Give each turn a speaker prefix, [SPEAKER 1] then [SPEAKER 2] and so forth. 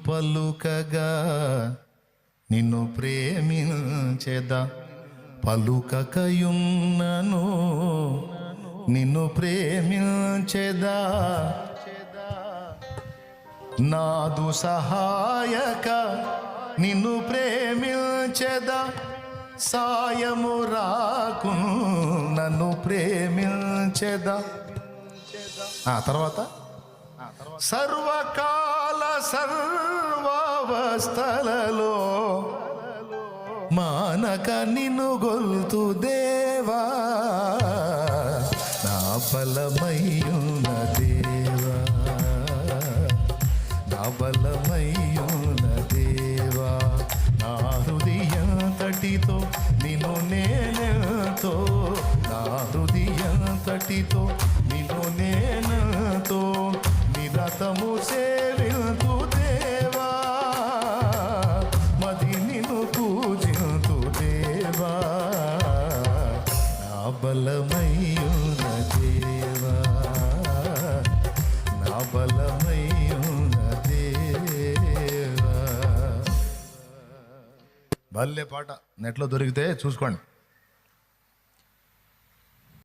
[SPEAKER 1] పలుకగా నిన్ను ప్రేమించెదా, పలుకకయున్నను నిన్ను ప్రేమించెదా. నాదు సహాయక నిన్ను ప్రేమించెదా, సాయము రాకు నన్ను ప్రేమించెదా. తర్వాత సర్వకాల సర్వావస్థలలో మానక నిన్ను గొల్తు దేవా, నా బలమయ్యున్న దేవా, నా బలమయ్యున్న దేవా. నా హృదయంతటితో నిన్ను నేనెంతో, నా హృదయంతటితో నిన్ను నేనెంతో నిరతము సేవింతు దేవా, మది నిన్ను పూజింతు దేవా, నా బలమయ్యున్న దేవా, నా బలమయ్యున్న దేవా. భలే పాట నెట్లో దొరికితే చూసుకోండి.